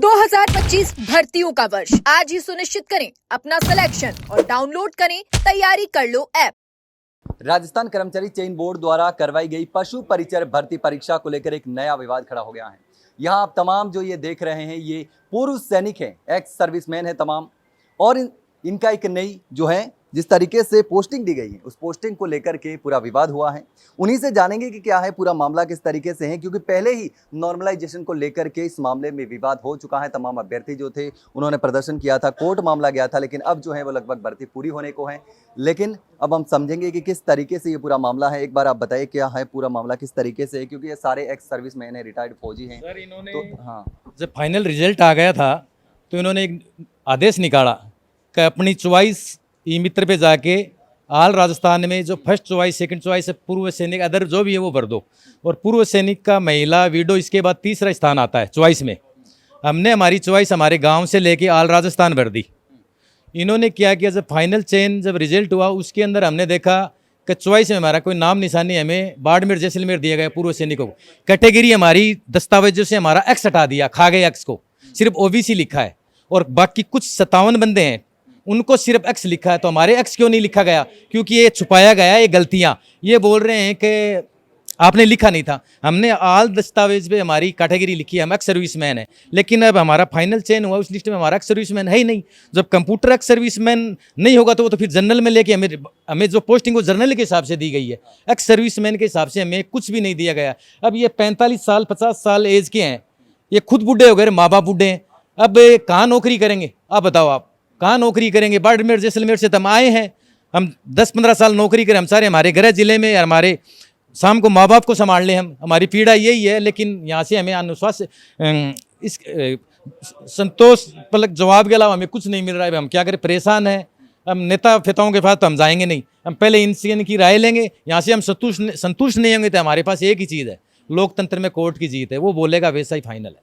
2025 भर्तियों का वर्ष आज ही सुनिश्चित करें अपना सिलेक्शन और डाउनलोड करें तैयारी कर लो ऐप। राजस्थान कर्मचारी चयन बोर्ड द्वारा करवाई गई पशु परिचर भर्ती परीक्षा को लेकर एक नया विवाद खड़ा हो गया है। यहाँ आप तमाम जो ये देख रहे हैं ये पूर्व सैनिक हैं, एक्स सर्विसमैन है तमाम, और इनका एक नई जो है जिस तरीके से पोस्टिंग दी गई है उस पोस्टिंग को लेकर के पूरा विवाद हुआ है। उन्हीं से जानेंगे कि क्या है पूरा मामला किस तरीके से है, क्योंकि पहले ही नॉर्मलाइजेशन को लेकर के इस मामले में विवाद हो चुका है। तमाम अभ्यर्थी जो थे उन्होंने प्रदर्शन किया था, कोर्ट मामला गया था, लेकिन अब जो है वो लगभग भर्ती पूरी होने को है। लेकिन अब हम समझेंगे कि किस तरीके से ये पूरा मामला है। एक बार आप बताइए क्या है पूरा मामला किस तरीके से है, क्योंकि ये सारे एक्स सर्विस मैन है, रिटायर्ड फौजी हैं। सर इन्होंने तो हाँ, जब फाइनल रिजल्ट आ गया था तो इन्होंने एक आदेश निकाला कि अपनी चॉइस ई मित्र पे जाके ऑल राजस्थान में जो फर्स्ट चॉइस सेकंड चॉइस है पूर्व सैनिक अदर जो भी है वो भर दो, और पूर्व सैनिक का महिला विडो इसके बाद तीसरा स्थान आता है चॉइस में। हमने हमारी चॉइस हमारे गांव से लेके ऑल राजस्थान भर दी। इन्होंने क्या किया, जब फाइनल चयन जब रिजल्ट हुआ उसके अंदर हमने देखा कि चॉइस में हमारा कोई नाम निशानी हमें बाड़मेर जैसलमेर दिया गया पूर्व सैनिकों को। कैटेगरी हमारी दस्तावेजों से हमारा एक्स हटा दिया, खा गए एक्स को, सिर्फ ओबीसी लिखा है, और बाकी कुछ 57 बंदे हैं उनको सिर्फ एक्स लिखा है। तो हमारे एक्स क्यों नहीं लिखा गया? क्योंकि ये छुपाया गया, ये गलतियां, ये बोल रहे हैं कि आपने लिखा नहीं था। हमने आल दस्तावेज पे हमारी कैटेगरी लिखी है, हम एक्स सर्विसमैन है, लेकिन अब हमारा फाइनल चयन हुआ उस लिस्ट में हमारा एक्स सर्विसमैन है ही नहीं। जब कंप्यूटर एक्स सर्विसमैन नहीं होगा तो वो तो फिर जनरल में लेके हमें जो पोस्टिंग वो जनरल के हिसाब से दी गई है, एक्स सर्विसमैन के हिसाब से हमें कुछ भी नहीं दिया गया। अब ये 45 साल 50 साल एज के हैं, ये खुद बूढ़े हो गए, माँ बाप बूढ़े हैं, अब कहाँ नौकरी करेंगे? आप बताओ, आप कहाँ नौकरी करेंगे? बाड़मेर जैसलमेर से तो हम आए हैं, हम 10-15 साल नौकरी करें, हम सारे हमारे गृह जिले में, हमारे शाम को माँ बाप को संभाल लें हम, हमारी पीड़ा यही है। लेकिन यहाँ से हमें अनुश्वास इस संतोष पलक जवाब के अलावा हमें कुछ नहीं मिल रहा है। हम क्या करें, परेशान हैं। हम नेता फेताओं के पास तो हम जाएंगे नहीं, हम पहले इनकी राय लेंगे। यहाँ से हम संतुष्ट नहीं होंगे तो हमारे पास एक ही चीज़ है, लोकतंत्र में कोर्ट की जीत है, वो बोलेगा वैसा ही फाइनल है।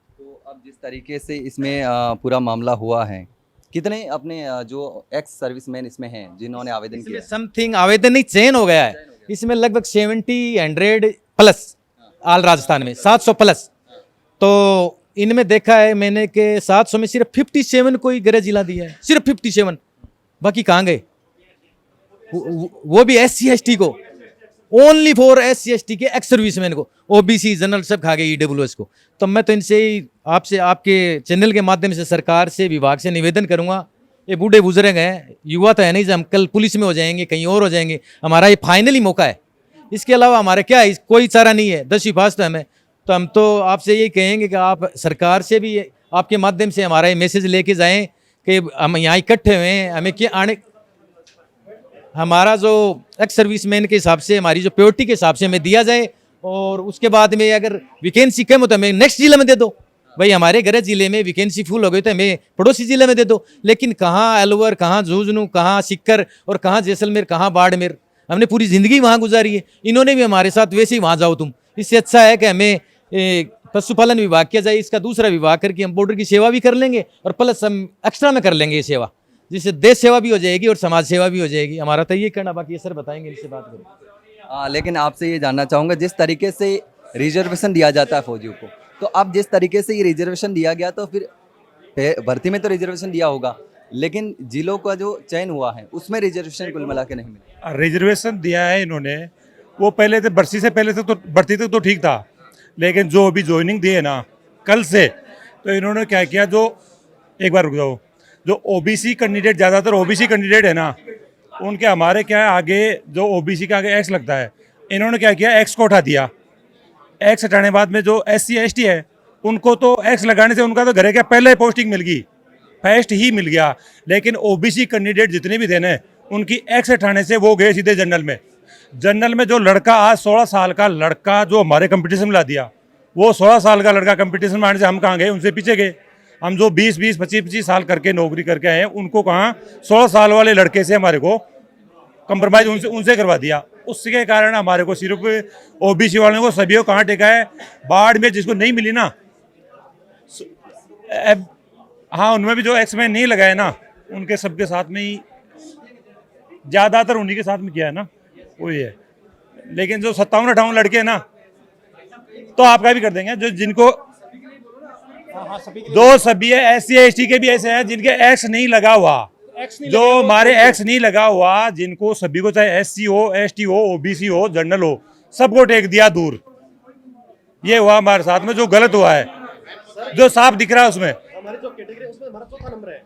तो अब जिस तरीके से इसमें पूरा मामला हुआ है, कितने अपने जो एक्स सर्विसमैन इसमें हैं जिन्होंने आवेदन किया? समथिंग आवेदन नहीं, चयन हो गया है इसमें लगभग 70-100 प्लस ऑल राजस्थान में 700 प्लस। तो इनमें देखा है मैंने कि 700 में सिर्फ 57 को ही गृह जिला दिया है, सिर्फ 57, बाकी कहाँ गए? वो भी SC/ST को, ओनली फॉर SC/ST के एक्स सर्विसमैन को, OBC जनरल सब खा गए, EWS को। तो मैं तो इनसे ही आपसे आपके चैनल के माध्यम से सरकार से विभाग से निवेदन करूंगा, ये बूढ़े बुजुर्ग हैं, युवा तो है नहीं, हम कल पुलिस में हो जाएंगे, कहीं और हो जाएंगे, हमारा ये फाइनली मौका है, इसके अलावा हमारे क्या है, कोई चारा नहीं है। 10वीं पास तो हमें, तो हम तो आपसे यही कहेंगे कि आप सरकार से भी आपके माध्यम से हमारा ये मैसेज लेके जाएँ कि हम यहाँ इकट्ठे हुए हैं, हमें क्या आने, हमारा जो एक्स सर्विसमैन के हिसाब से, हमारी जो प्योरिटी के हिसाब से हमें दिया जाए, और उसके बाद में अगर वैकेंसी कम हो तो हमें नेक्स्ट जिले में दे दो। भाई हमारे गृह जिले में वैकेंसी फुल हो गई तो हमें पड़ोसी जिले में दे दो। लेकिन कहाँ अलवर, कहाँ झुंझुनू, कहाँ सिक्कर और कहाँ जैसलमेर, कहाँ बाड़मेर, हमने पूरी ज़िंदगी वहाँ गुजारी है। इन्होंने भी हमारे साथ वैसे ही वहाँ जाओ तुम। इससे अच्छा है कि हमें पशुपालन विभाग किया जाए, इसका दूसरा विभाग करके हम बॉर्डर की सेवा भी कर लेंगे और प्लस हम एक्स्ट्रा में कर लेंगे ये सेवा, जिससे देश सेवा भी हो जाएगी और समाज सेवा भी हो जाएगी। हमारा तो ये करना, बाकी ये सर बताएंगे, इनसे बात करें। लेकिन आपसे ये जानना चाहूँगा, जिस तरीके से रिजर्वेशन दिया जाता है फौजियों को, तो अब जिस तरीके से ये रिजर्वेशन दिया गया तो फिर भर्ती में तो रिजर्वेशन दिया होगा, लेकिन जिलों का जो चयन हुआ है उसमें रिजर्वेशन कुल मिला के नहीं मिला। रिजर्वेशन दिया है इन्होंने, वो पहले तो भर्ती से पहले तो भर्ती तक तो ठीक था, लेकिन जो अभी ज्वाइनिंग दी है ना कल से, तो इन्होंने क्या किया, जो एक बार रुक जाओ, जो OBC कैंडिडेट, ज़्यादातर OBC कैंडिडेट है ना, उनके हमारे क्या है आगे जो OBC का आगे एक्स लगता है, इन्होंने क्या किया, एक्स को हटा दिया। एक्स हटाने बाद में जो SC/ST है उनको तो एक्स लगाने से उनका तो घरे क्या पहले पोस्टिंग मिल गई, फर्स्ट ही मिल गया। लेकिन OBC कैंडिडेट जितने भी थे ना, उनकी एक्स हटाने से वो गए सीधे जनरल में। जनरल में जो लड़का आज 16 साल का लड़का जो हमारे कंपटीशन में ला दिया, वो 16 साल का लड़का कंपटीशन में आने से हम कहाँ गए, उनसे पीछे गए। हम जो 20-20, 25-25 साल करके नौकरी करके आए हैं, उनको कहाँ 16 साल वाले लड़के से हमारे को कंप्रोमाइज उनसे करवा दिया। उसके कारण हमारे को सिर्फ OBC वालों को सभी को कहाँ टेका है, बाढ़ में जिसको नहीं मिली ना, हाँ उनमें भी जो एक्समैन नहीं लगाए ना, उनके सबके साथ में ही ज़्यादातर उन्हीं के साथ में किया है ना, वही है। लेकिन जो 57-58 लड़के हैं ना, तो आपका भी कर देंगे, जो जिनको दो सभी है, SC ST के भी ऐसे हैं जिनके एक्स नहीं लगा हुआ, जो हमारे एक्स नहीं लगा हुआ, जिनको सभी को चाहे SC हो, ST हो, OBC हो, जनरल हो, सबको टेक दिया दूर। ये हुआ हमारे साथ में, जो गलत हुआ है, जो साफ दिख रहा है उसमें। हमारी जो कैटेगरी उसमें हमारा चौथा नंबर है।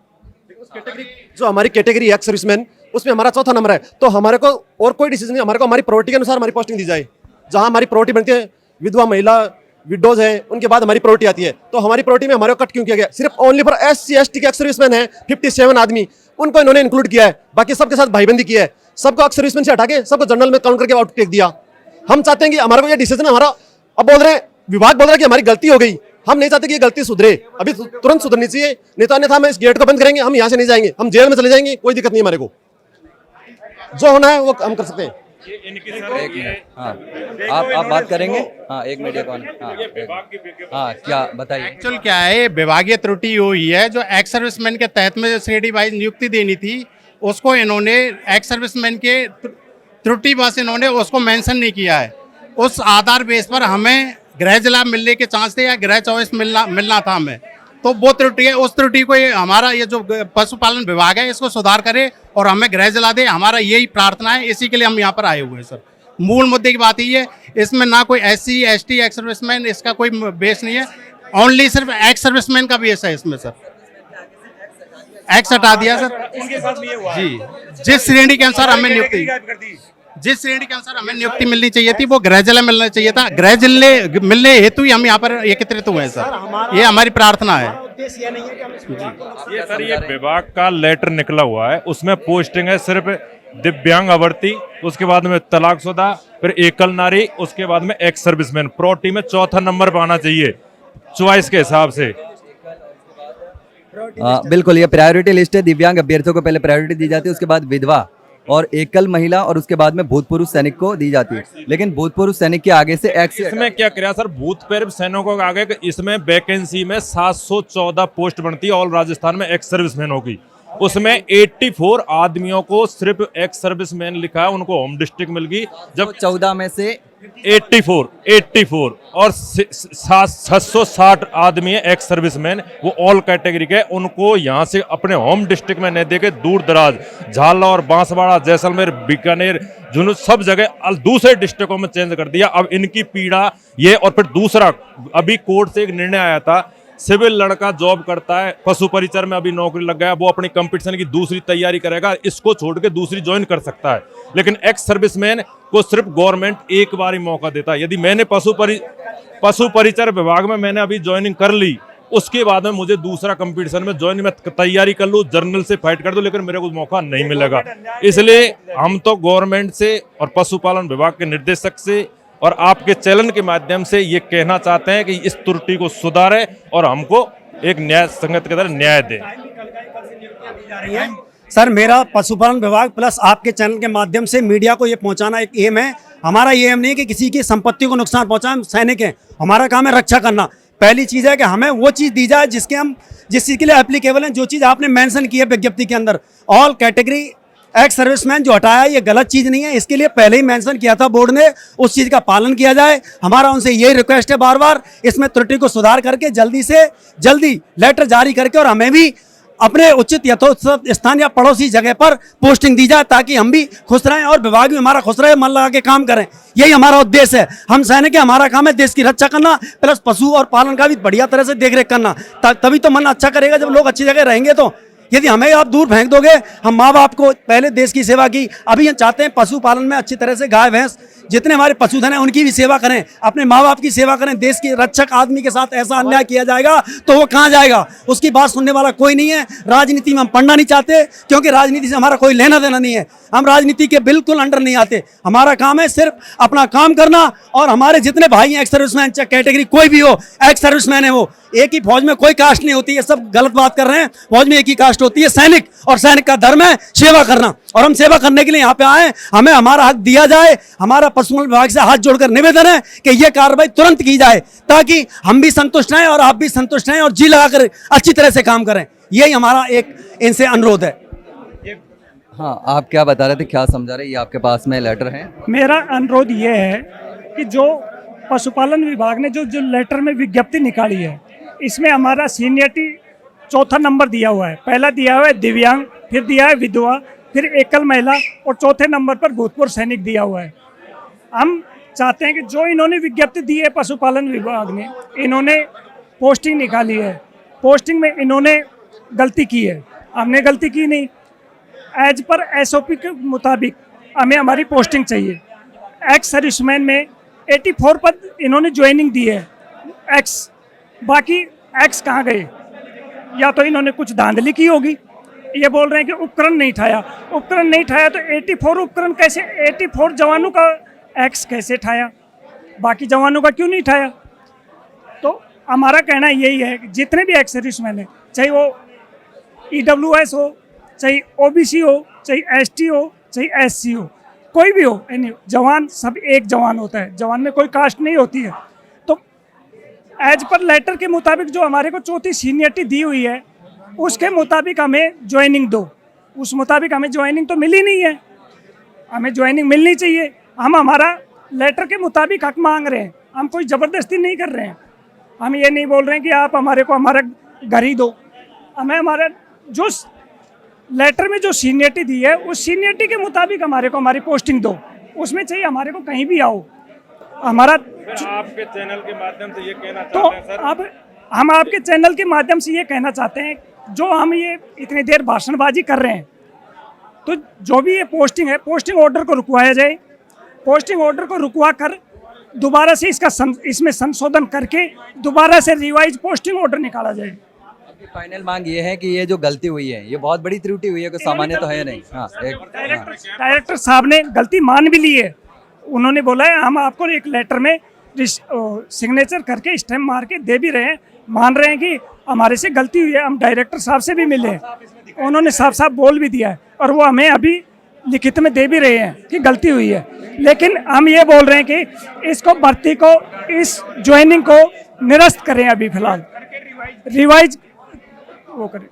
उस कैटेगरी जो हमारी कैटेगरी एक्स सर्विसमैन, उसमें हमारा चौथा नंबर है। तो हमारे को और कोई डिसीजन नहीं, हमारे को हमारी प्रायोरिटी के अनुसार हमारी पोस्टिंग दी जाए। जहां हमारी प्रायोरिटी बनती है विधवा महिला, विडोज है, उनके बाद हमारी प्रायोरिटी आती है। तो हमारी प्रायोरिटी में हमारे को कट क्यों किया गया? सिर्फ ओनली फॉर SC ST के एक्स सर्विसमैन है 57 आदमी, उनको इन्होंने इंक्लूड किया है। बाकी सबके साथ भाईबंदी किया है, सबको एक्स सर्विसमैन से हटा के सबको जनरल में काउंट करके आउट टेक दिया। हम चाहते हैं कि हमारा को ये डिसीजन हमारा, अब बोल रहे हैं विभाग बोल रहा है कि हमारी गलती हो गई, हम नहीं चाहते कि ये गलती सुधरे, अभी तुरंत सुधरनी चाहिए, नहीं तो अन्यथा हम इस गेट को बंद करेंगे, हम यहाँ से नहीं जाएंगे, हम जेल में चले जाएंगे, कोई दिक्कत नहीं हमारे को। जो होना है वो हम कर सकते हैं। एक मिनट, हाँ आप बात करेंगे। हाँ एक मिनट, हाँ क्या बताइए। एक्चुअल क्या है, विभागीय त्रुटि हुई है। जो एक्स सर्विसमैन के तहत में जो श्रेणी वाइज नियुक्ति देनी थी, उसको इन्होंने एक्स सर्विसमैन के त्रुटि बस इन्होंने उसको मेंशन नहीं किया है। उस आधार बेस पर हमें गृह जिला मिलने के चांस थे या गृह चॉइस मिलना था हमें, तो वो त्रुटि है। उस त्रुटि को हमारा ये जो पशुपालन विभाग है इसको सुधार करे और हमें गृह जिला दे, हमारा यही प्रार्थना है। इसी के लिए हम यहाँ पर आए हुए हैं सर। मूल मुद्दे की बात ये है, इसमें ना कोई SC ST एक्स सर्विसमैन, इसका कोई बेस नहीं है, ओनली सिर्फ एक्स सर्विसमैन का बेस है इसमें सर। एक्स हटा दिया सर जी। जिस श्रेणी के अनुसार हमें नियुक्ति मिलनी चाहिए थी, वो गृह जिला मिलना चाहिए था। गृह जिले मिलने हेतु ही हम यहाँ पर एकत्रित हुए हैं सर, ये हमारी प्रार्थना है। ये सर ये विभाग का लेटर निकला हुआ है, उसमें पोस्टिंग है सिर्फ दिव्यांग अवर्ती, उसके बाद में तलाकशुदा, फिर एकल नारी, उसके बाद में एक्स सर्विसमैन। प्रायोरिटी में चौथा नंबर पर आना चाहिए चॉइस के हिसाब से। बिल्कुल, ये प्रायोरिटी लिस्ट है। दिव्यांग अभ्यर्थियों को पहले प्रायोरिटी दी जाती है, उसके बाद विधवा और एकल महिला, और उसके बाद में भूतपूर्व सैनिक को दी जाती है। लेकिन भूतपूर्व सैनिक के आगे से एक्स, इसमें क्या किया सर, भूतपूर्व सैनिकों के आगे इसमें वैकेंसी में 714 पोस्ट बनती है ऑल राजस्थान में एक्स सर्विसमैनों की। उसमें 84 आदमियों को सिर्फ एक्स सर्विसमैन लिखा है, उनको होम डिस्ट्रिक्ट मिल गई। जब 14 में से 84 और 760 आदमी है एक्स सर्विसमैन, वो ऑल कैटेगरी के, उनको यहाँ से अपने होम डिस्ट्रिक्ट में नहीं देके दूर दराज झालावाड़, बांसवाड़ा, जैसलमेर, बीकानेर, झुंझुनू सब जगह दूसरे डिस्ट्रिक्टों में चेंज कर दिया। अब इनकी पीड़ा ये, और फिर दूसरा अभी कोर्ट से एक निर्णय आया था, सिविल लड़का जॉब करता है, पशु परिचर में अभी नौकरी लग गया, वो अपनी कंपटीशन की दूसरी तैयारी करेगा, इसको छोड़ के दूसरी ज्वाइन कर सकता है। लेकिन एक्स सर्विसमैन को सिर्फ गवर्नमेंट एक बार ही मौका देता है। यदि मैंने पशु परिचर विभाग में मैंने अभी ज्वाइनिंग कर ली, उसके बाद में मुझे दूसरा कंपटीशन में ज्वाइन में तैयारी कर लूँ, जर्नल से फाइट कर दूं, लेकिन मेरे को मौका नहीं मिलेगा। इसलिए हम तो गवर्नमेंट से और पशुपालन विभाग के निर्देशक से और आपके चैनल के माध्यम से ये कहना चाहते हैं कि इस त्रुटि को सुधारें और हमको एक न्याय संगत के तरह न्याय दें। सर, मेरा पशुपालन विभाग प्लस आपके चैनल के माध्यम से मीडिया को ये पहुंचाना एक एम है। हमारा ये एम नहीं है कि किसी की संपत्ति को नुकसान पहुंचाएं। हम सैनिक हैं, हमारा काम है रक्षा करना। पहली चीज़ है कि हमें वो चीज़ दी जाए जिस चीज़ के लिए एप्लीकेबल है। जो चीज़ आपने मेंशन की है विज्ञप्ति के अंदर, ऑल कैटेगरी एक्स सर्विसमैन जो हटाया, ये गलत चीज़ नहीं है। इसके लिए पहले ही मेंशन किया था बोर्ड ने, उस चीज़ का पालन किया जाए। हमारा उनसे यही रिक्वेस्ट है बार बार, इसमें त्रुटि को सुधार करके जल्दी से जल्दी लेटर जारी करके और हमें भी अपने उचित यथोचित स्थान या पड़ोसी जगह पर पोस्टिंग दी जाए, ताकि हम भी खुश रहें और विभाग भी हमारा खुश रहे, मन लगा के काम करें। यही हमारा उद्देश्य है। हम सैनिक हैं, हमारा काम है देश की रक्षा करना, प्लस पशु और पालन का भी बढ़िया तरह से देखरेख करना। तभी तो मन अच्छा करेगा जब लोग अच्छी जगह रहेंगे। तो यदि हमें आप दूर फेंक दोगे, हम माँ बाप को पहले देश की सेवा की, अभी हम चाहते हैं पशुपालन में अच्छी तरह से गाय भैंस जितने हमारे पशुधन हैं उनकी भी सेवा करें, अपने माँ बाप की सेवा करें। देश के रक्षक आदमी के साथ ऐसा अन्याय किया जाएगा तो वो कहाँ जाएगा? उसकी बात सुनने वाला कोई नहीं है। राजनीति में हम पढ़ना नहीं चाहते, क्योंकि राजनीति से हमारा कोई लेना देना नहीं है। हम राजनीति के बिल्कुल अंडर नहीं आते। हमारा काम है सिर्फ अपना काम करना, और हमारे जितने भाई हैं एक्स सर्विसमैन, चाहे कैटेगरी कोई भी हो, एक्स सर्विसमैन है वो। एक ही फौज में कोई कास्ट नहीं होती है, सब गलत बात कर रहे हैं। फौज में एक ही कास्ट होती है, सैनिक, और सैनिक का धर्म है सेवा करना, और हम सेवा करने के लिए यहाँ पे आए। हमें हमारा हक दिया जाए। हमारा पशुपालन विभाग से हाथ जोड़कर निवेदन है कि यह कार्रवाई तुरंत की जाए, ताकि हम भी संतुष्ट रहें और आप भी संतुष्ट रहें और जी लगाकर अच्छी तरह से काम करें। यही हमारा एक इनसे अनुरोध है। हाँ, आप क्या बता रहे थे, क्या समझा रहे? ये आपके पास में लेटर है। मेरा अनुरोध ये है कि जो पशुपालन विभाग ने जो लेटर में विज्ञप्ति निकाली है, इसमें हमारा सीनियरिटी चौथा नंबर दिया हुआ है। पहला दिया हुआ है दिव्यांग, फिर दिया है विधवा, फिर एकल महिला और चौथे नंबर पर भूतपूर्व सैनिक दिया हुआ है। हम चाहते हैं कि जो इन्होंने विज्ञप्ति दी है पशुपालन विभाग ने, इन्होंने पोस्टिंग निकाली है, पोस्टिंग में इन्होंने गलती की है, हमने गलती की नहीं। एज पर SOP के मुताबिक हमें हमारी पोस्टिंग चाहिए। एक्स सर्विसमैन में 84 पद इन्होंने ज्वाइनिंग दी है एक्स, बाकी एक्स कहाँ गए? या तो इन्होंने कुछ धांधली की होगी, ये बोल रहे हैं कि उपकरण नहीं ठाया। उपकरण नहीं ठाया तो 84 उपकरण कैसे, 84 जवानों का एक्स कैसे ठाया, बाकी जवानों का क्यों नहीं ठाया? तो हमारा कहना यही है कि जितने भी एक्स सर्विसमैन हैं, चाहे वो EWS हो, चाहे OBC हो, चाहे ST हो, चाहे SC हो, कोई भी हो, यानी जवान सब एक जवान होता है, जवान में कोई कास्ट नहीं होती है। तो एज पर लेटर के मुताबिक जो हमारे को चौथी सीनियरिटी दी हुई है उसके मुताबिक हमें ज्वाइनिंग दो। उस मुताबिक हमें ज्वाइनिंग तो मिली नहीं है, हमें ज्वाइनिंग मिलनी चाहिए। हम हमारा लेटर के मुताबिक हक मांग रहे हैं, हम कोई ज़बरदस्ती नहीं कर रहे हैं। हम ये नहीं बोल रहे हैं कि आप हमारे को हमारा घर ही दो, हमें हमारा जो लेटर में जो सीनियरिटी दी है उस सीनियरिटी के मुताबिक हमारे को हमारी पोस्टिंग दो, उसमें चाहिए हमारे को कहीं भी आओ। हमारा आपके चैनल के माध्यम से ये कहना तो चाहते हैं सर, अब हम आपके चैनल के माध्यम से ये कहना चाहते हैं, जो हम ये इतनी देर भाषणबाजी कर रहे हैं, तो जो भी ये पोस्टिंग है, पोस्टिंग ऑर्डर को रुकवाया जाए। पोस्टिंग ऑर्डर को रुकवा कर दोबारा से इसमें संशोधन करके दोबारा से रिवाइज पोस्टिंग ऑर्डर निकाला जाए। फाइनल मांग ये है कि ये जो गलती हुई है ये बहुत बड़ी त्रुटि हुई है, कोई सामान्य तो है नहीं। हाँ, डायरेक्टर साहब ने गलती मान भी ली है, उन्होंने बोला है हम आपको एक लेटर में सिग्नेचर करके स्टैम्प मार के दे भी रहे हैं, मान रहे हैं कि हमारे से गलती हुई है। हम डायरेक्टर साहब से भी मिले हैं, उन्होंने साफ साफ बोल भी दिया है और वो हमें अभी लिखित में दे भी रहे हैं कि गलती हुई है। लेकिन हम ये बोल रहे हैं कि इसको भर्ती को, इस ज्वाइनिंग को निरस्त करें, अभी फिलहाल रिवाइज वो करें।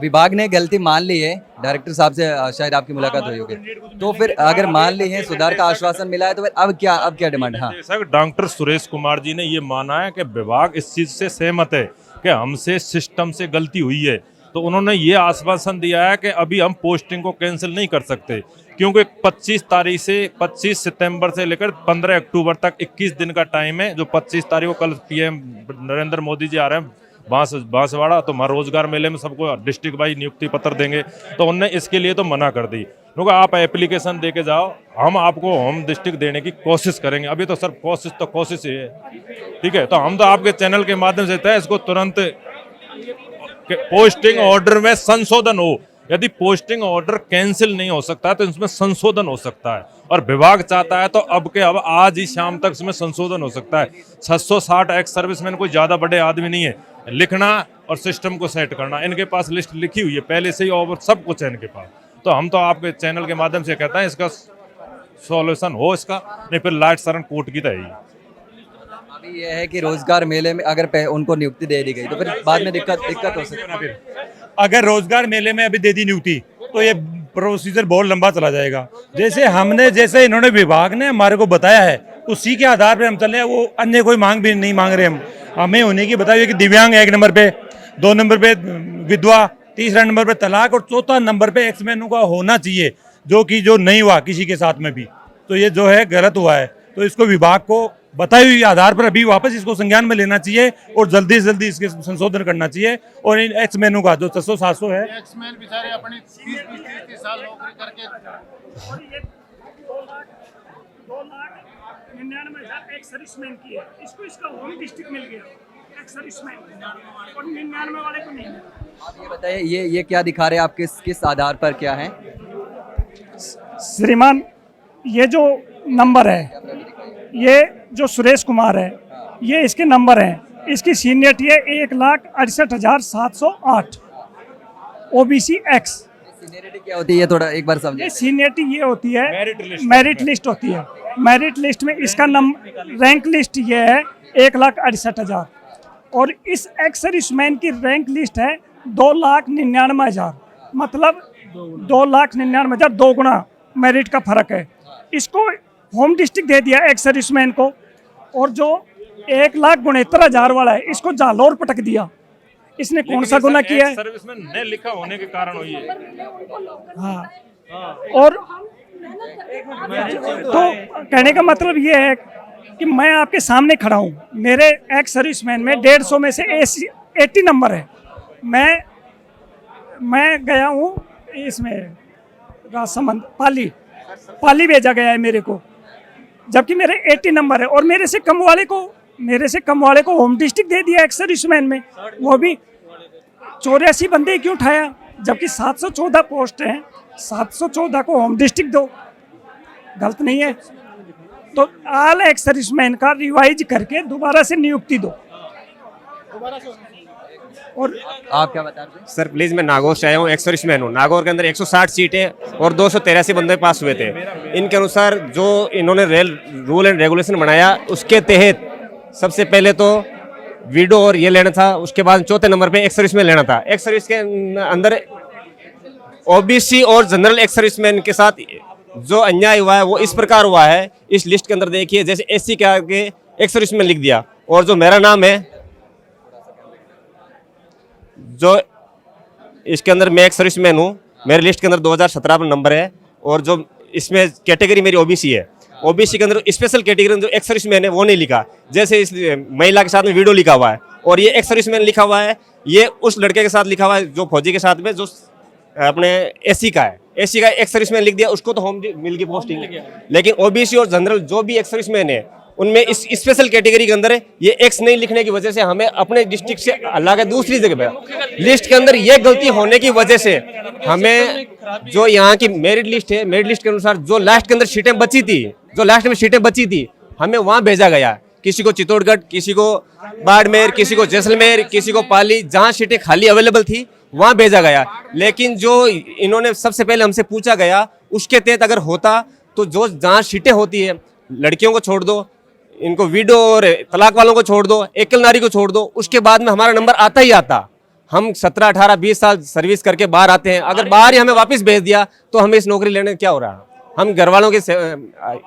विभाग ने गलती मान ली है, डायरेक्टर साहब से शायद आपकी मुलाकात हुई होगी, तो फिर अगर मान ली है, सुधार का आश्वासन मिला है, तो फिर अब क्या डिमांड? हाँ सर, डॉक्टर सुरेश कुमार जी ने ये माना है कि विभाग इस चीज से सहमत है कि हमसे सिस्टम से गलती हुई है, तो उन्होंने ये आश्वासन दिया है कि अभी हम पोस्टिंग को कैंसिल नहीं कर सकते, क्योंकि 25 सितंबर से लेकर 15 अक्टूबर तक 21 दिन का टाइम है। जो 25 तारीख को कल PM नरेंद्र मोदी जी आ रहे हैं बांसवाड़ा, तो हमारे रोजगार मेले में सबको डिस्ट्रिक्ट वाइज नियुक्ति पत्र देंगे, तो उनने इसके लिए तो मना कर दी। क्योंकि आप एप्लीकेशन दे के जाओ, हम आपको होम डिस्ट्रिक्ट देने की कोशिश करेंगे। अभी तो सर कोशिश ही है, ठीक है। तो हम तो आपके चैनल के माध्यम से तय इसको तुरंत पोस्टिंग ऑर्डर में संशोधन हो। यदि पोस्टिंग ऑर्डर कैंसिल नहीं हो सकता है तो इसमें संशोधन हो सकता है, और विभाग चाहता है तो अब आज ही शाम तक इसमें संशोधन हो सकता है। 660 एक्स सर्विसमैन कोई ज्यादा बड़े आदमी नहीं है, लिखना और सिस्टम को सेट करना, इनके पास लिस्ट लिखी हुई है पहले से ही और सब कुछ है इनके पास। तो हम तो आपके चैनल के माध्यम से कहते हैं इसका सॉल्यूशन हो, इसका नहीं फिर लाइट शरण कोर्ट की रहेगी। अभी ये है कि रोजगार मेले में अगर उनको नियुक्ति दे दी गई तो फिर बाद में दिक्कत हो सकती है। अगर रोजगार मेले में अभी दे दी नियुक्ति तो ये प्रोसीजर बहुत लंबा चला जाएगा। जैसे इन्होंने विभाग ने हमारे को बताया है उसी के आधार पर हम चल रहे हैं। वो अन्य कोई मांग भी नहीं मांग रहे हम, हमें उन्हीं की बताइए कि दिव्यांग 1 नंबर पे, 2 नंबर पे विधवा, 3रा नंबर पे तलाक और 4था नंबर पे एक्समैनों का होना चाहिए, जो नहीं हुआ किसी के साथ में भी। तो ये जो है गलत हुआ है, तो इसको विभाग को बताई हुई आधार पर अभी वापस इसको संज्ञान में लेना चाहिए और जल्दी से जल्दी इसके संशोधन करना चाहिए। और इन एक्समैनों का जो 600-700 है, एक्समैन बेचारे अपने 30 साल नौकरी करके 2,99,000 एक्स सर्विसमैन की है, इसको इसका होम डिस्ट्रिक्ट मिल गया एक्स सर्विसमैन, और 99 वाले को नहीं मिला। आप ये बताइए, ये क्या दिखा रहे हैं आप, किस आधार पर क्या है? श्रीमान, ये जो नंबर है, ये जो सुरेश कुमार है, ये इसके नंबर हैं। इसकी सीनियरिटी है 1,68,708 OBC X। सीनियरिटी क्या होती है, थोड़ा एक बार समझिए। ये सीनियरिटी ये होती है, मेरिट लिस्ट होती है। मेरिट लिस्ट में इसका रैंक लिस्ट ये है 1,68,000, और इस एक्स सर्विसमैन की रैंक लिस्ट है 2,99,000, मतलब 2,99,000, 2 गुना मेरिट का फर्क है। इसको होम डिस्ट्रिक्ट दे दिया एक्स सर्विसमैन को, और जो 1,69,000 वाला है, इसको जालौर पटक दिया। इसने कौन सा गुनाह किया है? सर्विसमैन ने लिखा होने के कारण हुई है। हाँ, और तो कहने का मतलब ये है कि मैं आपके सामने खड़ा हूँ, मेरे एक्स सर्विसमैन में 150 में से 80 नंबर है। मैं गया हूँ इसमें राजसमंद पाली भेजा गया है मेरे को, जबकि मेरे 80 नंबर है, और मेरे से कम वाले को होम डिस्ट्रिक्ट दे दिया एक्स सर्विसमैन में, वो भी 84 बंदे क्यों उठाया, जबकि 714 पोस्ट हैं, 714 को होम डिस्ट्रिक्ट दो, गलत नहीं है? तो ऑल एक्स सर्विसमैन का रिवाइज करके दोबारा से नियुक्ति दो। और आप क्या बता रहे हैं? सर प्लीज़, मैं नागौर से आया हूँ, एक्स सर्विसमैन हूँ। नागौर के अंदर 160 सीटें और 283 बंदे पास हुए थे। इनके अनुसार जो इन्होंने रूल एंड रेगुलेशन बनाया, उसके तहत सबसे पहले तो वीडो और ये लेना था, उसके बाद चौथे नंबर पे एक्स सर्विसमैन लेना था। एक्स सर्विस के अंदर ओबीसी और जनरल एक्स सर्विसमैन के साथ जो अन्याय हुआ है वो इस प्रकार हुआ है, इस लिस्ट के अंदर देखिए, जैसे एससी के आगे एक्स सर्विसमैन लिख दिया, और जो मेरा नाम है, जो इसके अंदर मैं एक सर्विसमैन हूँ, मेरे लिस्ट के अंदर 2017 पर नंबर है, और जो इसमें कैटेगरी मेरी ओबीसी है, ओबीसी के अंदर स्पेशल कैटेगरी जो एक्स सर्विसमैन है वो नहीं लिखा, जैसे इस महिला के साथ में वीडियो लिखा हुआ है, और ये एक्स सर्विसमैन लिखा हुआ है, ये उस लड़के के साथ लिखा हुआ है जो फौजी के साथ में, जो अपने एससी का है, एससी का एक्स सर्विसमैन लिख दिया, उसको तो होम मिल गई पोस्टिंग, लेकिन ओबीसी और जनरल जो भी एक्स सर्विसमैन है उनमें इस स्पेशल कैटेगरी के अंदर ये एक्स नहीं लिखने की वजह से हमें अपने डिस्ट्रिक्ट से अलग है दूसरी जगह पे लिस्ट के अंदर ये गलती होने की वजह से हमें जो यहाँ की मेरिट लिस्ट है, मेरिट लिस्ट के अनुसार जो लास्ट के अंदर सीटें बची थी, जो लास्ट में सीटें बची थी, हमें वहाँ भेजा गया। किसी को चित्तौड़गढ़, किसी को बाड़मेर, किसी को जैसलमेर, किसी को पाली, जहाँ सीटें खाली अवेलेबल थी वहाँ भेजा गया। लेकिन जो इन्होंने सबसे पहले हमसे पूछा गया, उसके तहत अगर होता तो जो जहाँ सीटें होती है, लड़कियों को छोड़ दो, इनको विडो और तलाक वालों को छोड़ दो, एकल नारी को छोड़ दो, उसके बाद में हमारा नंबर आता ही आता। हम 17, 18, 20 साल सर्विस करके बाहर आते हैं, अगर बाहर ही हमें वापस भेज दिया तो हमें इस नौकरी लेने क्या हो रहा? हम घर वालों के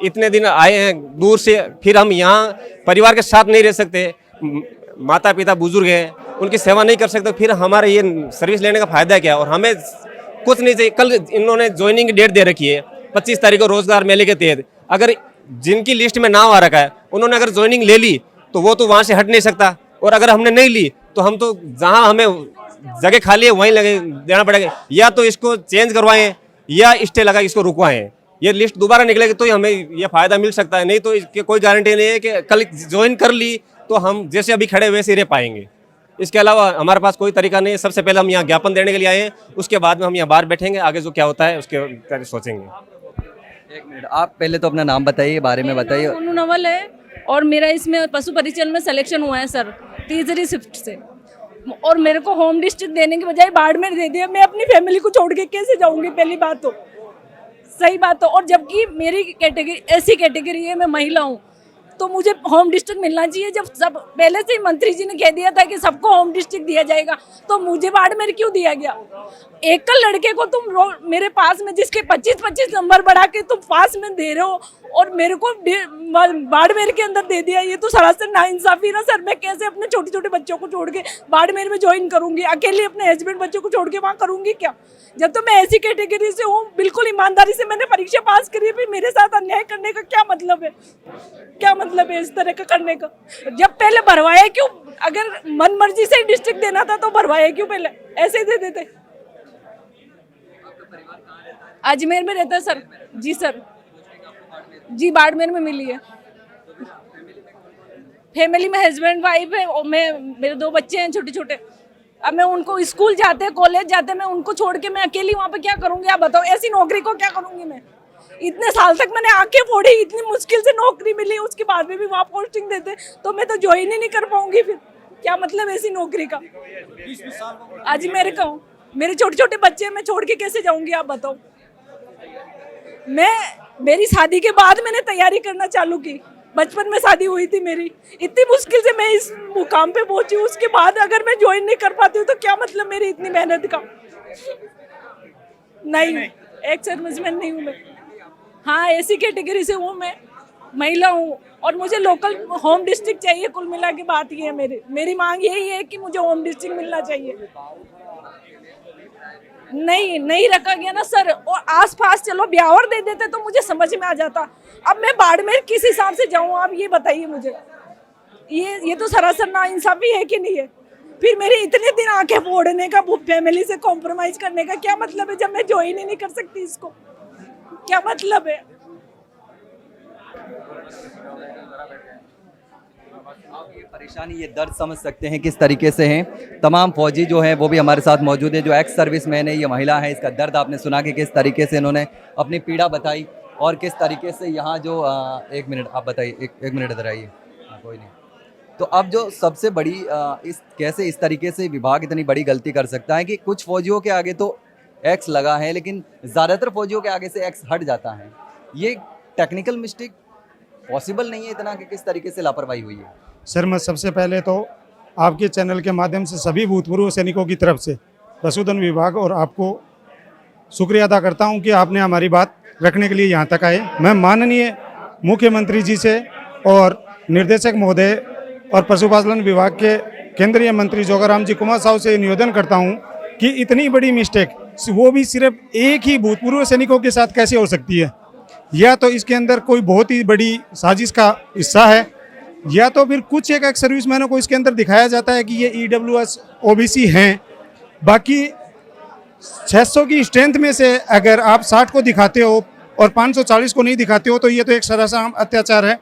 इतने दिन आए हैं दूर से, फिर हम यहाँ परिवार के साथ नहीं रह सकते, माता पिता बुजुर्ग हैं, उनकी सेवा नहीं कर सकते, फिर हमारे ये सर्विस लेने का फायदा क्या? और हमें कुछ नहीं चाहिए। कल इन्होंने ज्वाइनिंग की डेट दे रखी है 25 तारीख को रोजगार मेले के तहत, अगर जिनकी लिस्ट में नाम आ रखा है उन्होंने अगर ज्वाइनिंग ले ली तो वो तो वहाँ से हट नहीं सकता, और अगर हमने नहीं ली तो हम तो जहाँ हमें जगह खाली है वहीं लगे देना पड़ेगा, या तो इसको चेंज करवाएं या स्टे लगा इसको रुकवाएं। ये लिस्ट दोबारा निकलेगी तो ही हमें ये फायदा मिल सकता है, नहीं तो इसकी कोई गारंटी नहीं है कि कल ज्वाइन कर ली तो हम जैसे अभी खड़े वैसे ही रह पाएंगे। इसके अलावा हमारे पास कोई तरीका नहीं है। सबसे पहले हम यहाँ ज्ञापन देने के लिए आए हैं, उसके बाद में हम यहाँ बाहर बैठेंगे, आगे जो क्या होता है उसके बारे में सोचेंगे। एक मिनट, आप पहले तो अपना नाम बताइए, बारे में बताइए। सोनू नवल है, और मेरा इसमें पशु परिचय में सिलेक्शन हुआ है सर, तीसरी शिफ्ट से, और मेरे को होम डिस्ट्रिक्ट देने की बजाय बाड़मेर दे दिया। मैं अपनी फैमिली को छोड़ के कैसे जाऊंगी? पहली बात तो सही बात तो, और जबकि मेरी कैटेगरी ऐसी कैटेगरी है, मैं महिला हूँ, तो मुझे होम डिस्ट्रिक्ट मिलना चाहिए। जब सब पहले से ही मंत्री जी ने कह दिया था कि सबको होम डिस्ट्रिक्ट दिया जाएगा, तो मुझे बाड़मेर क्यों दिया गया? एकल लड़के को तुम मेरे पास में, जिसके 25-25 नंबर बढ़ा के तुम पास में दे रहे हो, और मेरे को बाड़मेर के अंदर दे दिया। ये तो सरासर नाइंसाफी ना सर। मैं कैसे अपने छोटे छोटे बच्चों को छोड़ के बाड़मेर में ज्वाइन करूंगी? अकेले अपने हस्बैंड बच्चों को छोड़ के वहाँ करूंगी क्या? जब तो मैं ऐसी कैटेगरी से हूँ, बिल्कुल ईमानदारी से मैंने परीक्षा पास करी है, फिर मेरे साथ अन्याय करने का क्या मतलब है? क्या मतलब है इस तरह का करने का? जब पहले भरवाया क्यों? अगर मन मर्जी से ही डिस्ट्रिक्ट देना था तो भरवाया क्यों? पहले ऐसे ही दे देते। अजमेर में रहता है सर। जी सर, जी बाड़मेर में मिली है। फैमिली में हस्बैंड वाइफ है, और मेरे 2 बच्चे हैं छोटे छोटे। अब मैं उनको स्कूल जाते, कॉलेज जाते, मैं उनको छोड़ के मैं अकेली वहाँ पे क्या करूँगी? आप बताओ, ऐसी नौकरी को क्या करूँगी मैं? इतने साल तक मैंने आंखें फोड़ी, इतनी मुश्किल से नौकरी मिली, उसके बाद में भी वहाँ पोस्टिंग देते तो मैं तो ज्वाइन ही नहीं कर पाऊंगी। फिर क्या मतलब ऐसी नौकरी का? आज मेरे छोटे छोटे बच्चे, मैं छोड़ के कैसे जाऊंगी? आप बताओ। मेरी शादी के बाद मैंने तैयारी करना चालू की, बचपन में शादी हुई थी मेरी, इतनी मुश्किल से मैं इस मुकाम पे पहुंची, उसके बाद अगर मैं ज्वाइन नहीं कर पाती हूँ तो क्या मतलब मेरी इतनी मेहनत का? नहीं, एक सर्विसमैन नहीं हूँ मैं। हाँ, ऐसी कैटेगरी से हूँ मैं, महिला हूँ और मुझे लोकल होम डिस्ट्रिक्ट चाहिए। कुल मिला के बात ये है, मेरी मांग यही है कि मुझे होम डिस्ट्रिक्ट मिलना चाहिए। नहीं रखा गया ना सर, और आसपास चलो ब्यावर दे देते तो मुझे समझ में आ जाता। अब मैं बाड़मेर किस हिसाब से जाऊँ, आप ये बताइए मुझे। ये तो सरासर नाइंसाफी है कि नहीं है? फिर मेरे इतने दिन आंखें फोड़ने का, फैमिली से कॉम्प्रोमाइज करने का क्या मतलब है जब मैं ज्वाइन ही नहीं कर सकती इसको? क्या मतलब है? आप ये परेशानी, ये दर्द समझ सकते हैं किस तरीके से हैं। तमाम फौजी जो हैं वो भी हमारे साथ मौजूद है, जो एक्स सर्विसमैन है, ये महिला है। इसका दर्द आपने सुना कि किस तरीके से इन्होंने अपनी पीड़ा बताई और किस तरीके से यहाँ जो एक मिनट आप बताइए, एक मिनट इधर आइए। कोई नहीं। तो अब जो सबसे बड़ी कैसे इस तरीके से विभाग इतनी बड़ी गलती कर सकता है कि कुछ फौजियों के आगे तो एक्स लगा है लेकिन ज़्यादातर फौजियों के आगे से एक्स हट जाता है। ये टेक्निकल मिस्टेक पॉसिबल नहीं है इतना कि किस तरीके से लापरवाही हुई है? सर, मैं सबसे पहले तो आपके चैनल के माध्यम से सभी भूतपूर्व सैनिकों की तरफ से पशुधन विभाग और आपको शुक्रिया अदा करता हूं कि आपने हमारी बात रखने के लिए यहां तक आए। मैं माननीय मुख्यमंत्री जी से और निर्देशक महोदय और पशुपालन विभाग के केंद्रीय मंत्री जोगाराम जी कुमार साहू से निवेदन करता हूं कि इतनी बड़ी मिस्टेक, वो भी सिर्फ एक ही भूतपूर्व सैनिकों के साथ कैसे हो सकती है? या तो इसके अंदर कोई बहुत ही बड़ी साजिश का हिस्सा है, या तो फिर कुछ एक सर्विसमैनों को इसके अंदर दिखाया जाता है कि ये EWS OBC हैं। बाकी 600 की स्ट्रेंथ में से अगर आप 60 को दिखाते हो और 540 को नहीं दिखाते हो तो ये तो एक सरासर अत्याचार है।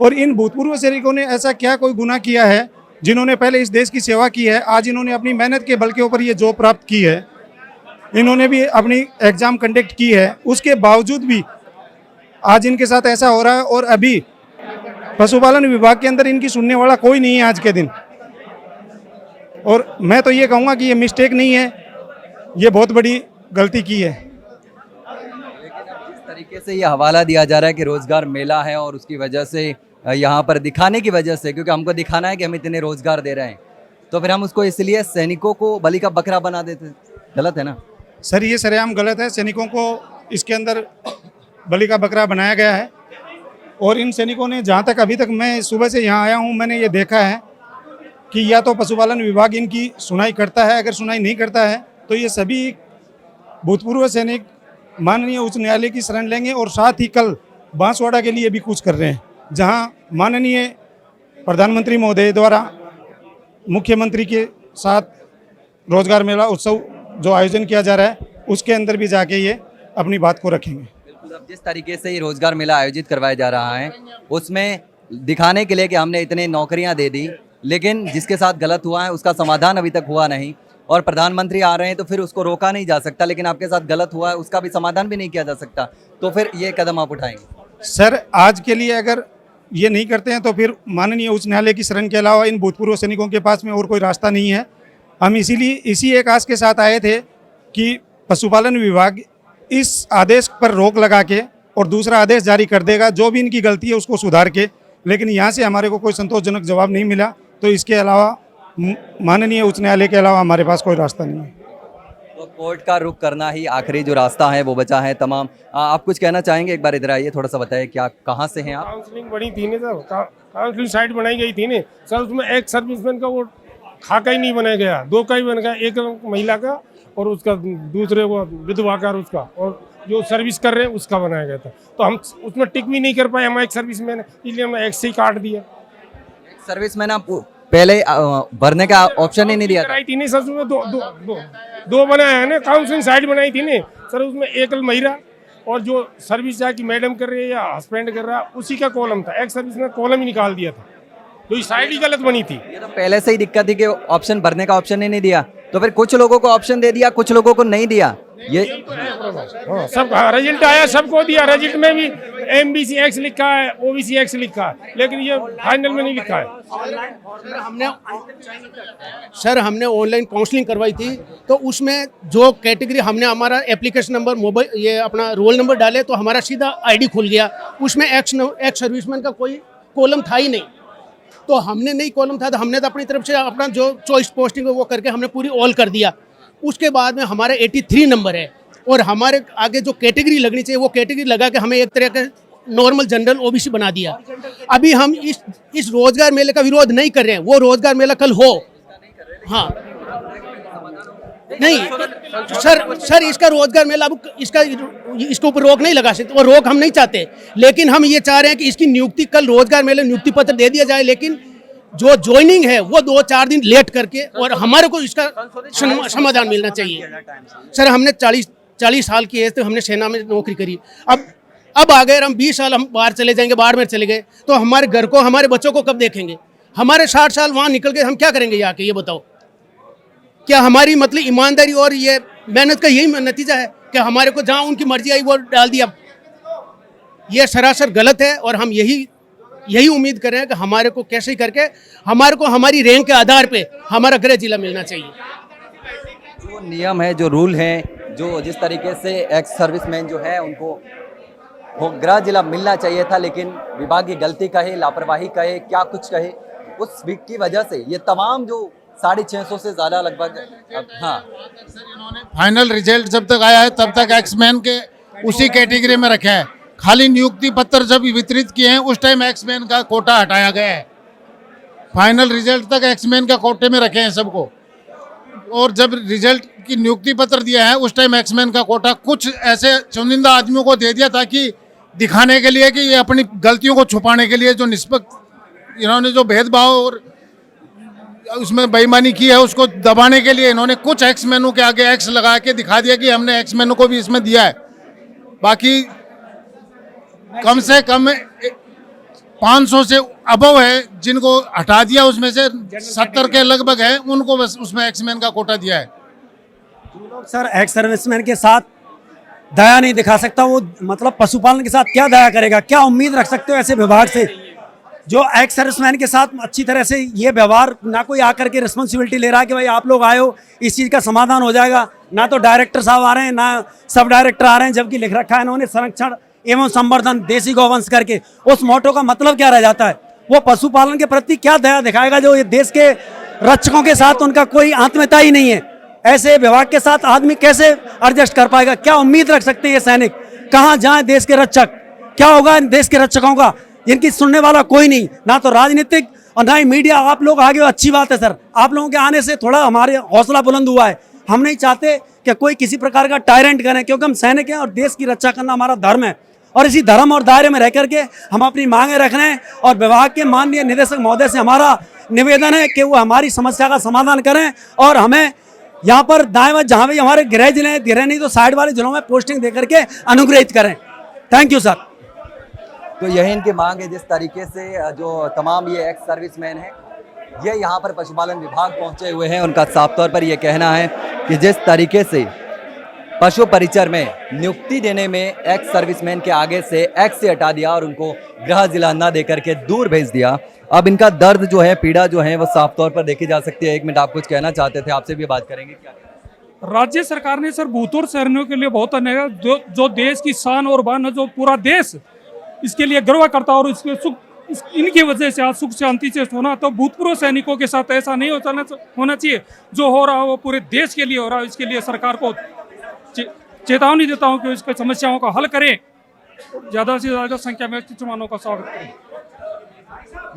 और इन भूतपूर्व सैनिकों ने ऐसा क्या कोई गुनाह किया है जिन्होंने पहले इस देश की सेवा की है, आज इन्होंने अपनी मेहनत के बल के ऊपर ये जॉब प्राप्त की है, इन्होंने भी अपनी एग्ज़ाम कंडक्ट की है, उसके बावजूद भी आज इनके साथ ऐसा हो रहा है। और अभी पशुपालन विभाग के अंदर इनकी सुनने वाला कोई नहीं है आज के दिन। और मैं तो ये कहूँगा कि ये मिस्टेक नहीं है, ये बहुत बड़ी गलती की है। लेकिन अब जिस तरीके से ये हवाला दिया जा रहा है कि रोजगार मेला है और उसकी वजह से यहाँ पर दिखाने की वजह से, क्योंकि हमको दिखाना है कि हम इतने रोजगार दे रहे हैं, तो फिर हम उसको इसलिए सैनिकों को बलि का बकरा बना देते। गलत है ना सर? ये सरेआम गलत है। सैनिकों को इसके अंदर बलि का बकरा बनाया गया है। और इन सैनिकों ने, जहाँ तक अभी तक मैं सुबह से यहाँ आया हूँ, मैंने ये देखा है कि या तो पशुपालन विभाग इनकी सुनाई करता है, अगर सुनाई नहीं करता है तो ये सभी भूतपूर्व सैनिक माननीय उच्च न्यायालय की शरण लेंगे। और साथ ही कल बांसवाड़ा के लिए भी कूच कर रहे हैं, जहाँ माननीय प्रधानमंत्री महोदय द्वारा मुख्यमंत्री के साथ रोजगार मेला उत्सव जो आयोजन किया जा रहा है उसके अंदर भी जाके ये अपनी बात को रखेंगे। बिल्कुल। अब जिस तरीके से ये रोजगार मेला आयोजित करवाया जा रहा है उसमें दिखाने के लिए कि हमने इतने नौकरियां दे दी, लेकिन जिसके साथ गलत हुआ है उसका समाधान अभी तक हुआ नहीं। और प्रधानमंत्री आ रहे हैं तो फिर उसको रोका नहीं जा सकता, लेकिन आपके साथ गलत हुआ है उसका भी समाधान भी नहीं किया जा सकता, तो फिर ये कदम आप उठाएंगे? सर, आज के लिए अगर ये नहीं करते हैं तो फिर माननीय उच्च न्यायालय की शरण के अलावा इन भूतपूर्व सैनिकों के पास में और कोई रास्ता नहीं है। हम इसीलिए इसी एक आस के साथ आए थे कि पशुपालन विभाग इस आदेश पर रोक लगा के और दूसरा आदेश जारी कर देगा, जो भी इनकी गलती है उसको सुधार के। लेकिन यहाँ से हमारे को कोई संतोषजनक जवाब नहीं मिला, तो इसके अलावा माननीय उच्च न्यायालय के अलावा हमारे पास कोई रास्ता नहीं है। तो कोर्ट का रुख करना ही आखिरी जो रास्ता है वो बचा है तमाम। आप कुछ कहना चाहेंगे? एक बार इधर आइए, थोड़ा सा बताइए, क्या कहाँ से हैं आप? काउंसलिंग बनी थी सर, काउंसलिंग साइट बनाई गई थी ने सर, उसमें एक सर्विसमैन का वो खाका ही नहीं बनाया गया, दो का ही बन गया, एक महिला का और उसका दूसरे वो विधवा का उसका, और जो सर्विस कर रहे हैं उसका बनाया गया था। तो हम उसमें टिक भी नहीं कर पाए, हम एक सर्विसमैन, इसलिए हमने एक से ही काट दिया। सर्विसमैन आप पहले भरने का ऑप्शन ही नहीं दिया था? थी नहीं सर, उसमें दो बनाया है ना, काउंसलिंग साइट बनाई थी ने सर, उसमें एक महिला और जो सर्विस चाहे कि मैडम कर रही है या हस्बैंड कर रहा है उसी का कॉलम था, एक सर्विस में कॉलम ही निकाल दिया था, तो ये साइड ही गलत बनी थी। ये तो पहले से ही दिक्कत थी कि ऑप्शन भरने का ऑप्शन ही नहीं दिया, तो फिर कुछ लोगों को ऑप्शन दे दिया, कुछ लोगों को नहीं दिया। ये सब रिजल्ट आया, सबको दिया, रिजल्ट में भी MBC X लिखा है, OBC X लिखा है, लेकिन ये फाइनल में नहीं लिखा है। सर हमने ऑनलाइन काउंसलिंग करवाई थी, तो उसमें जो कैटेगरी हमने हमारा एप्लीकेशन नंबर, मोबाइल, ये अपना रोल नंबर डाले तो हमारा सीधा ID खुल गया, उसमें एक्स सर्विसमैन का कोई कॉलम था ही नहीं। तो हमने नहीं कॉलम था तो हमने तो अपनी तरफ से अपना जो चॉइस पोस्टिंग है वो करके हमने पूरी ऑल कर दिया। उसके बाद में हमारा 83 नंबर है और हमारे आगे जो कैटेगरी लगनी चाहिए वो कैटेगरी लगा के हमें एक तरह के नॉर्मल जनरल ओबीसी बना दिया। अभी हम इस रोजगार मेले का विरोध नहीं कर रहे हैं, वो रोजगार मेला कल हो। हाँ नहीं सर इसका रोजगार मेला अब इसके ऊपर रोक नहीं लगा सकते, वो रोक हम नहीं चाहते, लेकिन हम ये चाह रहे हैं कि इसकी नियुक्ति कल रोजगार मेले नियुक्ति पत्र दे दिया जाए, लेकिन जो ज्वाइनिंग है वो 2-4 दिन लेट करके, और हमारे को इसका समाधान मिलना चाहिए। सर हमने 40 साल की एज तक हमने सेना में नौकरी करी, अब आ गए हम 20 साल हम बाहर चले जाएंगे, बाड़मेर चले गए, तो हमारे घर को हमारे बच्चों को कब देखेंगे? हमारे 60 साल वहाँ निकल के हम क्या करेंगे जाके, ये बताओ। क्या हमारी मतलब ईमानदारी और ये मेहनत का यही नतीजा है कि हमारे को जहाँ उनकी मर्जी आई वो डाल दिया? ये सरासर गलत है, और हम यही उम्मीद कर रहे हैं कि हमारे को कैसे करके हमारे को हमारी रैंक के आधार पे हमारा गृह जिला मिलना चाहिए। जो नियम है, जो रूल है, जो जिस तरीके से एक्स सर्विसमैन जो है उनको वो गृह जिला मिलना चाहिए था, लेकिन विभाग की गलती कहे, लापरवाही कहे, क्या कुछ कहे, उस वीक की वजह से ये तमाम जो 650 से ज़्यादा लगभग, हाँ फाइनल रिजल्ट जब तक आया है तब तक एक्समैन के उसी कैटेगरी में रखे हैं। खाली नियुक्ति पत्र जब वितरित किए हैं उस टाइम एक्समैन का कोटा हटाया गया है। फाइनल रिजल्ट तक एक्समैन का कोटे में रखे हैं सबको, और जब रिजल्ट की नियुक्ति पत्र दिया है उस टाइम एक्समैन का कोटा कुछ ऐसे चुनिंदा आदमियों को दे दिया ताकि दिखाने के लिए कि ये अपनी गलतियों को छुपाने के लिए जो निष्पक्ष इन्होंने जो भेदभाव और उसमें बेईमानी की है उसको दबाने के लिए इन्होंने कुछ एक्समैनों के आगे एक्स लगा के दिखा दिया कि हमने एक्समैनों को भी इसमें दिया है। बाकी कम से कम 500 से अबव है जिनको हटा दिया, उसमें से 70 के लगभग है उनको बस उसमें एक्समैन का कोटा दिया है। सर एक्स सर्विसमैन के साथ दया नहीं दिखा सकता, वो मतलब पशुपालन के साथ क्या दया करेगा? क्या उम्मीद रख सकते हो ऐसे विभाग से जो एक्स सर्विसमैन के साथ अच्छी तरह से ये व्यवहार, ना कोई आकर के रिस्पॉन्सिबिलिटी ले रहा है कि भाई आप लोग आए हो इस चीज़ का समाधान हो जाएगा, ना तो डायरेक्टर साहब आ रहे हैं, ना सब डायरेक्टर आ रहे हैं, जबकि लिख रखा है इन्होंने संरक्षण एवं संवर्धन देसी गौवंश करके। उस मोटो का मतलब क्या रह जाता है? वो पशुपालन के प्रति क्या दया दिखाएगा जो ये देश के रक्षकों के साथ उनका कोई आत्मीयता ही नहीं है? ऐसे विभाग के साथ आदमी कैसे एडजस्ट कर पाएगा? क्या उम्मीद रख सकते हैं ये सैनिक? कहाँ जाए देश के रक्षक? क्या होगा इन देश के रक्षकों का? जिनकी सुनने वाला कोई नहीं, ना तो राजनीतिक और ना ही मीडिया। आप लोग आगे हो, अच्छी बात है सर, आप लोगों के आने से थोड़ा हमारे हौसला बुलंद हुआ है। हम नहीं चाहते कि कोई किसी प्रकार का टायरेंट करें, क्योंकि हम सैनिक हैं और देश की रक्षा करना हमारा धर्म है, और इसी धर्म और दायरे में रह करके हम अपनी मांगें रख रहे हैं। और विभाग के माननीय निदेशक महोदय से हमारा निवेदन है कि वो हमारी समस्या का समाधान करें और हमें यहाँ पर दाएं जहाँ भी हमारे गृह जिले हैं, गृह नहीं तो साइड वाले जिलों में पोस्टिंग दे करके अनुग्रहित करें। Thank you sir. तो यही इनकी मांग है। जिस तरीके से जो तमाम ये एक्स सर्विसमैन हैं ये यहाँ पर पशुपालन विभाग पहुँचे हुए हैं, उनका साफ तौर पर ये कहना है कि जिस तरीके से पशु परिचर में नियुक्ति देने में एक्स सर्विसमैन के आगे से एक्स से हटा दिया और उनको गृह जिला न दे करके दूर भेज दिया, अब इनका दर्द जो है, पीड़ा जो है वो साफ तौर पर देखी जा सकती है। 1 मिनट आप कुछ कहना चाहते थे, आपसे भी बात करेंगे। क्या राज्य सरकार ने सर भूतपूर्व सैनिकों के लिए बहुत अन्याय, जो देश की शान और बान है, जो पूरा देश इसके लिए गर्व करता है, और इसके सुख इनकी वजह से आज सुख शांति से होना, तो भूतपूर्व सैनिकों के साथ ऐसा नहीं होना चाहिए। जो हो रहा है वो पूरे देश के लिए हो रहा है। इसके लिए सरकार को चेतावनी देता हूं कि इसकी समस्याओं का हल करें, ज़्यादा से ज़्यादा संख्या में जवानों का स्वागत करें।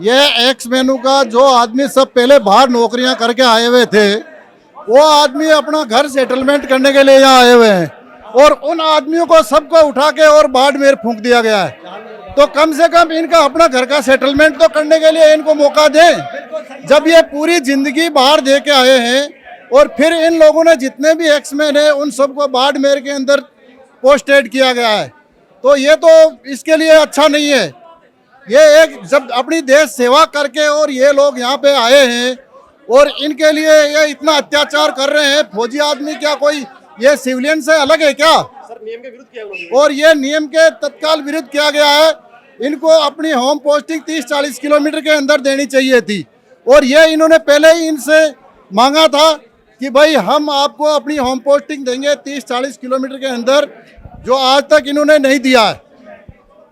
ये एक्स मेनू का जो आदमी सब पहले बाहर नौकरियां करके आए हुए थे, वो आदमी अपना घर सेटलमेंट करने के लिए यहाँ आए हुए हैं, और उन आदमियों को सबको उठा के और बाड़मेर फूंक दिया गया है। तो कम से कम इनका अपना घर का सेटलमेंट तो करने के लिए इनको मौका दें। जब ये पूरी जिंदगी बाहर दे के आए हैं और फिर इन लोगों ने जितने भी एक्समैन हैं उन सबको बाड़मेर के अंदर पोस्टेड किया गया है, तो ये तो इसके लिए अच्छा नहीं है। ये एक जब अपनी देश सेवा करके और ये लोग यहाँ पे आए हैं और इनके लिए ये इतना अत्याचार कर रहे हैं। फौजी आदमी क्या कोई ये सिविलियन से अलग है क्या? सर नियम के विरुद्ध किया उन्होंने, और ये नियम के तत्काल विरुद्ध किया गया है। इनको अपनी होम पोस्टिंग 30-40 किलोमीटर के अंदर देनी चाहिए थी, और ये इन्होंने पहले ही इनसे मांगा था कि भाई हम आपको अपनी होम पोस्टिंग देंगे 30-40 किलोमीटर के अंदर, जो आज तक इन्होंने नहीं दिया है।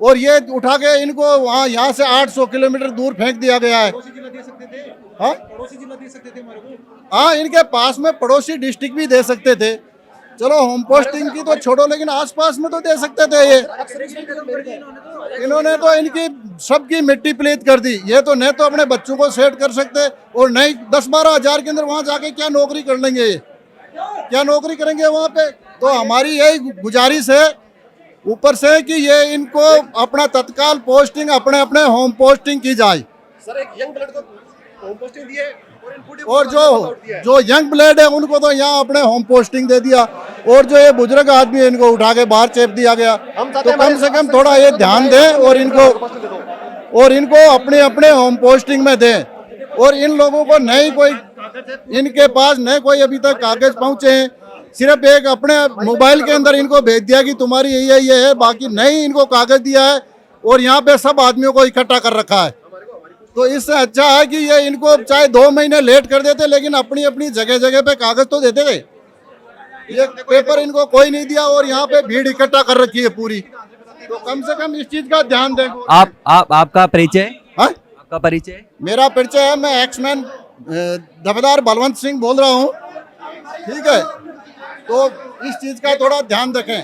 और ये उठा के इनको वहाँ यहाँ से 800 किलोमीटर दूर फेंक दिया गया है। हाँ, इनके पास में पड़ोसी डिस्ट्रिक्ट भी दे सकते थे, चलो होम पोस्टिंग की तो छोड़ो, लेकिन आसपास में तो दे सकते थे ये। इन्होंने तो इनकी सबकी मिट्टी प्लीत कर दी। ये तो नहीं तो अपने बच्चों को सेट कर सकते, और नहीं 10-12 हज़ार के अंदर वहाँ जाके क्या नौकरी कर लेंगे ये, क्या नौकरी करेंगे वहाँ पे। तो हमारी यही गुजारिश है ऊपर से कि ये इनको अपना तत्काल पोस्टिंग अपने अपने होम पोस्टिंग की जाए। सर एक यंग ब्लड को होम पोस्टिंग दिए और जो यंग ब्लड है उनको तो यहाँ अपने होम पोस्टिंग दे दिया, और जो ये बुजुर्ग आदमी है इनको उठा के बाहर चेप दिया गया। तो कम से कम थोड़ा ये ध्यान दें और इनको अपने अपने होम पोस्टिंग में दें। और इन लोगों को नहीं कोई, इनके पास नहीं कोई अभी तक कागज पहुंचे हैं, सिर्फ एक अपने मोबाइल के अंदर इनको भेज दिया कि तुम्हारी ये है, बाकी नहीं इनको कागज दिया है, और यहाँ पे सब आदमियों को इकट्ठा कर रखा है। तो इससे अच्छा है कि ये इनको चाहे 2 महीने लेट कर देते, लेकिन अपनी अपनी जगह जगह पे कागज तो देते थे। ये पेपर इनको कोई नहीं दिया, और यहाँ पे भीड़ इकट्ठा कर रखी है पूरी। तो कम से कम इस चीज का ध्यान दें। आपका परिचय? आपका परिचय? मेरा परिचय है, मैं एक्समैन दफेदार बलवंत सिंह बोल रहा हूँ। ठीक है, तो इस चीज का थोड़ा ध्यान रखें।